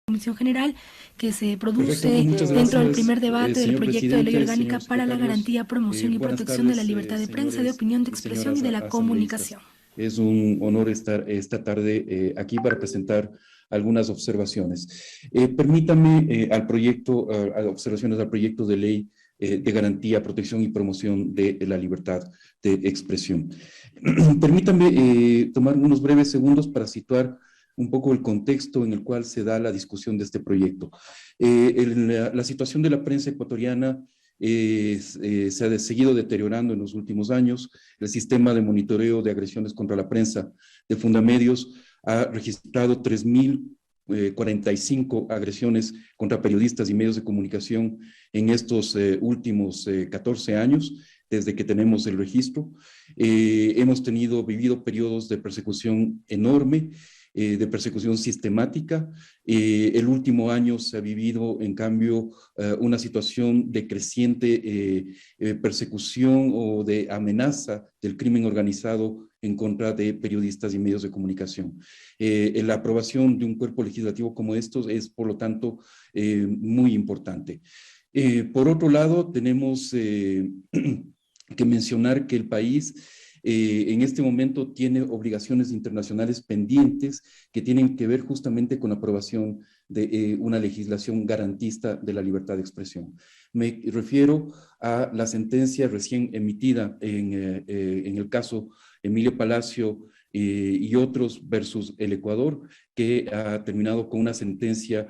Comisión General que se produce Perfecto, muchas dentro del gracias, primer debate del señor proyecto de ley presidente, orgánica señor para la Carlos. garantía, promoción y Buenas protección de la tardes, libertad de prensa, de señores opinión, de y expresión y señoras de la asambleístas. comunicación. Es un honor estar esta tarde aquí para presentar algunas observaciones. Permítame observaciones al proyecto de ley de garantía, protección y promoción de la libertad de expresión. Permítame tomar unos breves segundos para situar un poco el contexto en el cual se da la discusión de este proyecto. La situación de la prensa ecuatoriana se ha seguido deteriorando en los últimos años. El sistema de monitoreo de agresiones contra la prensa de Fundamedios ha registrado 3.045 agresiones contra periodistas y medios de comunicación en estos últimos 14 años, desde que tenemos el registro. Hemos vivido periodos de persecución enorme, de persecución sistemática. El último año se ha vivido, en cambio, una situación de creciente persecución o de amenaza del crimen organizado en contra de periodistas y medios de comunicación. La aprobación de un cuerpo legislativo como estos es, por lo tanto, muy importante. Por otro lado, tenemos que mencionar que el país en este momento tiene obligaciones internacionales pendientes que tienen que ver justamente con la aprobación de una legislación garantista de la libertad de expresión. Me refiero a la sentencia recién emitida en el caso Emilio Palacio y otros versus el Ecuador, que ha terminado con una sentencia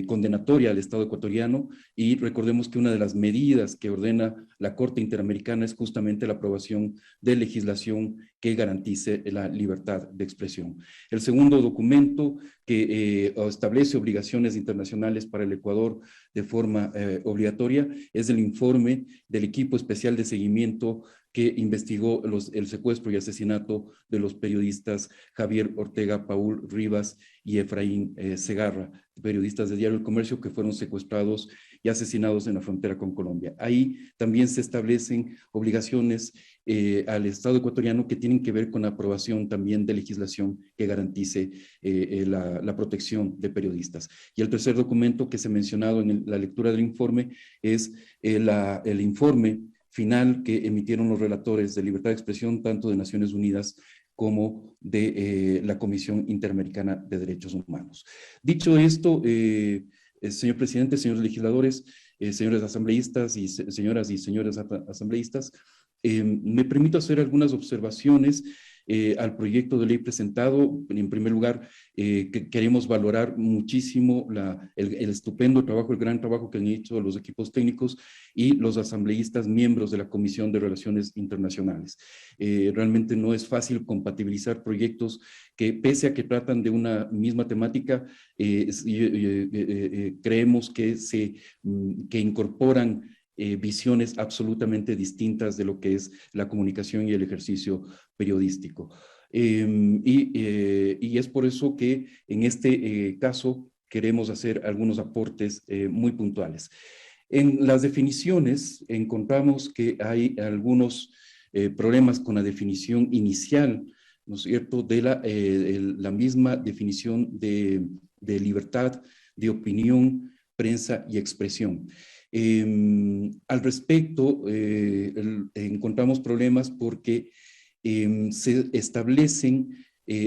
condenatoria al Estado ecuatoriano, y recordemos que una de las medidas que ordena la Corte Interamericana es justamente la aprobación de legislación que garantice la libertad de expresión. El segundo documento que establece obligaciones internacionales para el Ecuador de forma obligatoria es el informe del equipo especial de seguimiento que investigó el secuestro y asesinato de los periodistas Javier Ortega, Paul Rivas y Efraín Segarra, periodistas de Diario El Comercio que fueron secuestrados y asesinados en la frontera con Colombia. Ahí también se establecen obligaciones al Estado ecuatoriano que tienen que ver con la aprobación también de legislación que garantice la protección de periodistas. Y el tercer documento que se ha mencionado en la lectura del informe es el informe final que emitieron los relatores de libertad de expresión, tanto de Naciones Unidas como de la Comisión Interamericana de Derechos Humanos. Dicho esto, señor presidente, señores legisladores, señores asambleístas y señoras asambleístas, me permito hacer algunas observaciones al proyecto de ley presentado. En primer lugar, queremos valorar muchísimo el estupendo trabajo, el gran trabajo que han hecho los equipos técnicos y los asambleístas miembros de la Comisión de Relaciones Internacionales. Realmente no es fácil compatibilizar proyectos que, pese a que tratan de una misma temática, creemos que incorporan visiones absolutamente distintas de lo que es la comunicación y el ejercicio periodístico. Y es por eso que en este caso queremos hacer algunos aportes muy puntuales. En las definiciones encontramos que hay algunos problemas con la definición inicial, ¿no es cierto?, de la misma definición de libertad de opinión, prensa y expresión. Al respecto, encontramos problemas porque se establecen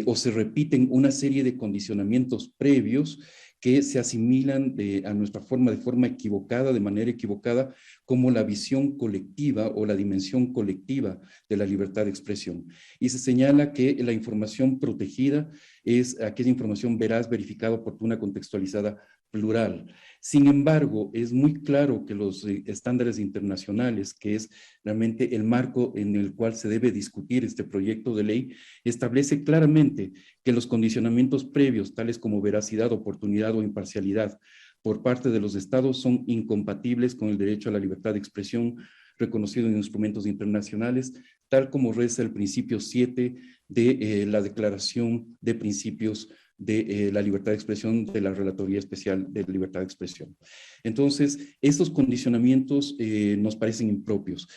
o se repiten una serie de condicionamientos previos que se asimilan a nuestra de forma equivocada, de manera equivocada, como la visión colectiva o la dimensión colectiva de la libertad de expresión. Y se señala que la información protegida es aquella información veraz, verificada, oportuna, contextualizada, plural. Sin embargo, es muy claro que los estándares internacionales, que es realmente el marco en el cual se debe discutir este proyecto de ley, establece claramente que los condicionamientos previos, tales como veracidad, oportunidad o imparcialidad por parte de los estados, son incompatibles con el derecho a la libertad de expresión reconocido en instrumentos internacionales, tal como reza el principio 7 de la Declaración de Principios de la Libertad de Expresión de la Relatoría Especial de Libertad de Expresión. Entonces, estos condicionamientos nos parecen impropios.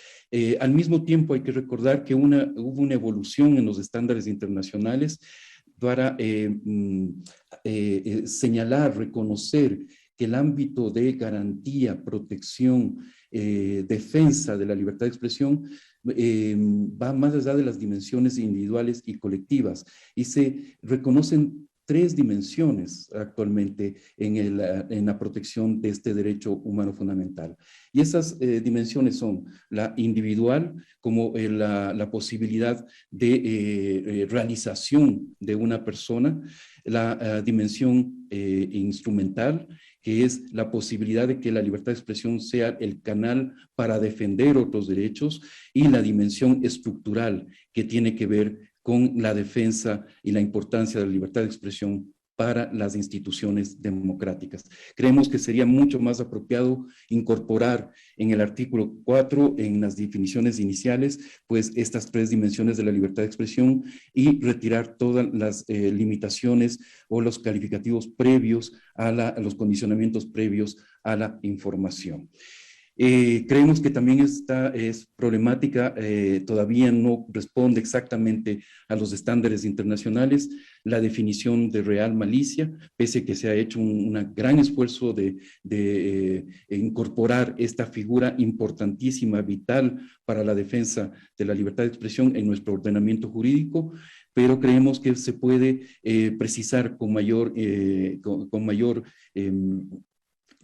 Al mismo tiempo, hay que recordar que hubo una evolución en los estándares internacionales para señalar, reconocer que el ámbito de garantía, protección, defensa de la libertad de expresión va más allá de las dimensiones individuales y colectivas, y se reconocen tres dimensiones actualmente en la protección de este derecho humano fundamental. Y esas dimensiones son la individual, como la posibilidad de realización de una persona, la dimensión instrumental, que es la posibilidad de que la libertad de expresión sea el canal para defender otros derechos, y la dimensión estructural, que tiene que ver con la defensa y la importancia de la libertad de expresión para las instituciones democráticas. Creemos que sería mucho más apropiado incorporar en el artículo 4, en las definiciones iniciales, pues estas tres dimensiones de la libertad de expresión, y retirar todas las limitaciones o los calificativos previos a los condicionamientos previos a la información. Creemos que también esta es problemática, todavía no responde exactamente a los estándares internacionales la definición de real malicia, pese a que se ha hecho un gran esfuerzo de incorporar esta figura importantísima, vital para la defensa de la libertad de expresión en nuestro ordenamiento jurídico, pero creemos que se puede precisar con mayor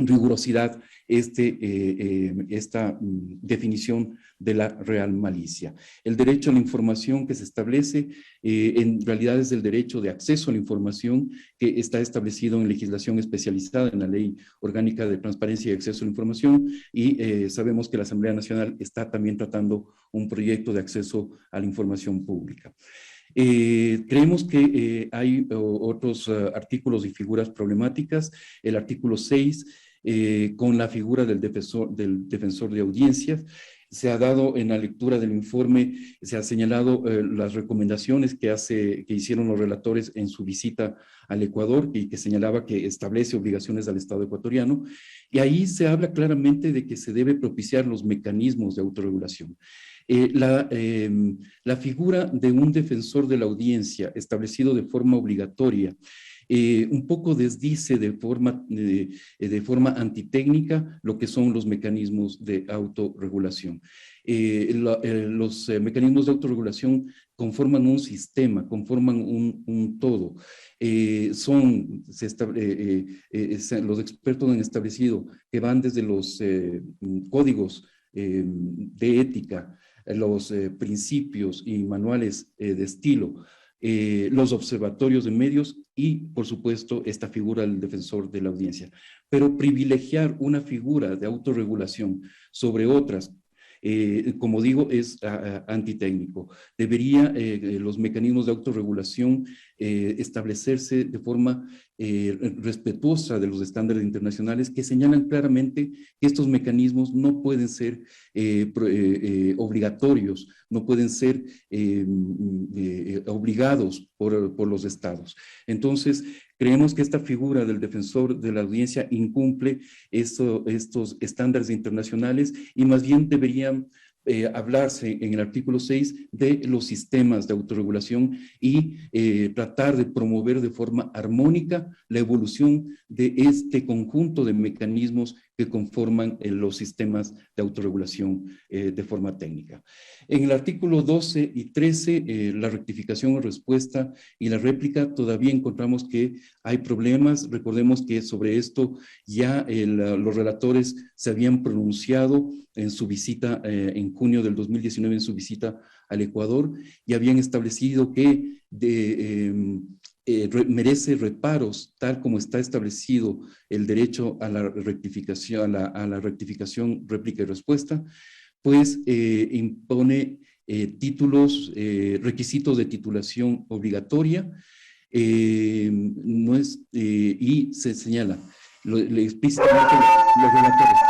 rigurosidad esta definición de la real malicia. El derecho a la información que se establece en realidad es el derecho de acceso a la información que está establecido en legislación especializada en la Ley Orgánica de Transparencia y Acceso a la Información, y sabemos que la Asamblea Nacional está también tratando un proyecto de acceso a la información pública. Creemos que hay otros artículos y figuras problemáticas. El artículo 6, con la figura del defensor de audiencias. Se ha dado en la lectura del informe, se ha señalado las recomendaciones que hicieron los relatores en su visita al Ecuador, y que señalaba que establece obligaciones al Estado ecuatoriano, y ahí se habla claramente de que se debe propiciar los mecanismos de autorregulación. La figura de un defensor de la audiencia establecido de forma obligatoria un poco desdice de forma antitécnica lo que son los mecanismos de autorregulación. Los mecanismos de autorregulación conforman un sistema, conforman un todo. Los expertos han establecido que van desde los códigos de ética, los principios y manuales de estilo, los observatorios de medios y, por supuesto, esta figura del defensor de la audiencia. Pero privilegiar una figura de autorregulación sobre otras, como digo, es antitécnico. Debería los mecanismos de autorregulación establecerse de forma respetuosa de los estándares internacionales, que señalan claramente que estos mecanismos no pueden ser obligatorios, no pueden ser obligados por los estados. Entonces, creemos que esta figura del defensor de la audiencia incumple estos estándares internacionales, y más bien deberían hablarse en el artículo 6 de los sistemas de autorregulación y tratar de promover de forma armónica la evolución de este conjunto de mecanismos que conforman los sistemas de autorregulación de forma técnica. En el artículo 12 y 13, la rectificación o respuesta y la réplica, todavía encontramos que hay problemas. Recordemos que sobre esto ya los relatores se habían pronunciado en su visita en junio del 2019, en su visita al Ecuador, y habían establecido que merece reparos, tal como está establecido el derecho a la rectificación, réplica y respuesta, pues impone requisitos de titulación obligatoria, y se señala explícitamente los relatores.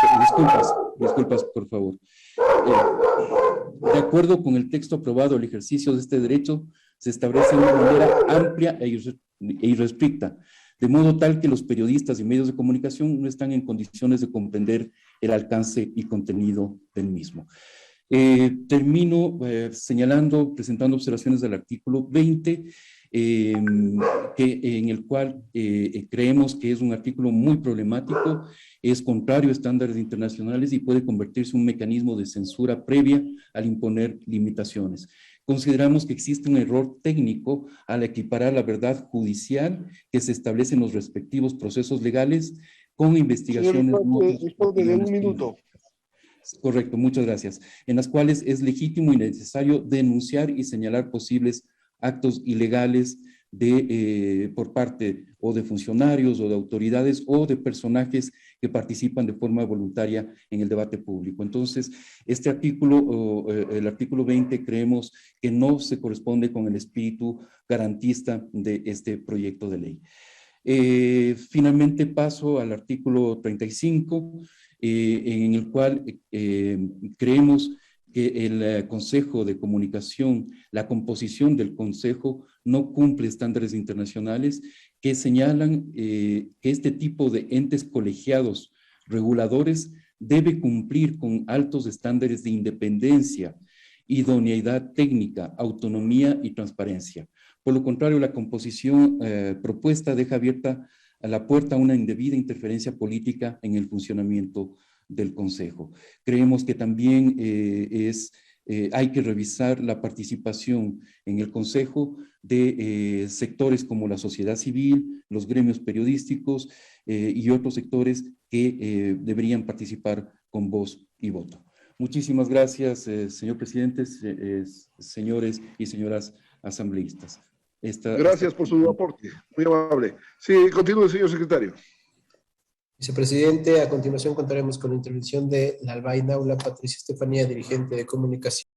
Disculpas, por favor. De acuerdo con el texto aprobado, el ejercicio de este derecho se establece de una manera amplia e irrestricta, de modo tal que los periodistas y medios de comunicación no están en condiciones de comprender el alcance y contenido del mismo. Termino presentando observaciones del artículo 20, en el cual creemos que es un artículo muy problemático, es contrario a estándares internacionales y puede convertirse en un mecanismo de censura previa al imponer limitaciones. Consideramos que existe un error técnico al equiparar la verdad judicial que se establece en los respectivos procesos legales con investigaciones. Señor, responde de un minuto. Correcto, muchas gracias. En las cuales es legítimo y necesario denunciar y señalar posibles actos ilegales por parte o de funcionarios o de autoridades o de personajes que participan de forma voluntaria en el debate público. Entonces, este artículo, el artículo 20, creemos que no se corresponde con el espíritu garantista de este proyecto de ley. Finalmente paso al artículo 35, en el cual creemos que el Consejo de Comunicación, la composición del Consejo no cumple estándares internacionales que señalan que este tipo de entes colegiados reguladores debe cumplir con altos estándares de independencia, idoneidad técnica, autonomía y transparencia. Por lo contrario, la composición propuesta deja abierta a la puerta a una indebida interferencia política en el funcionamiento del Consejo. Creemos que también hay que revisar la participación en el Consejo de sectores como la sociedad civil, los gremios periodísticos y otros sectores que deberían participar con voz y voto. Muchísimas gracias, señor presidente, señores y señoras asambleístas. Gracias por su aporte, muy amable. Sí, continúe, señor secretario. Vicepresidente, a continuación contaremos con la intervención de la albaina Patricia Estefanía, dirigente de comunicación.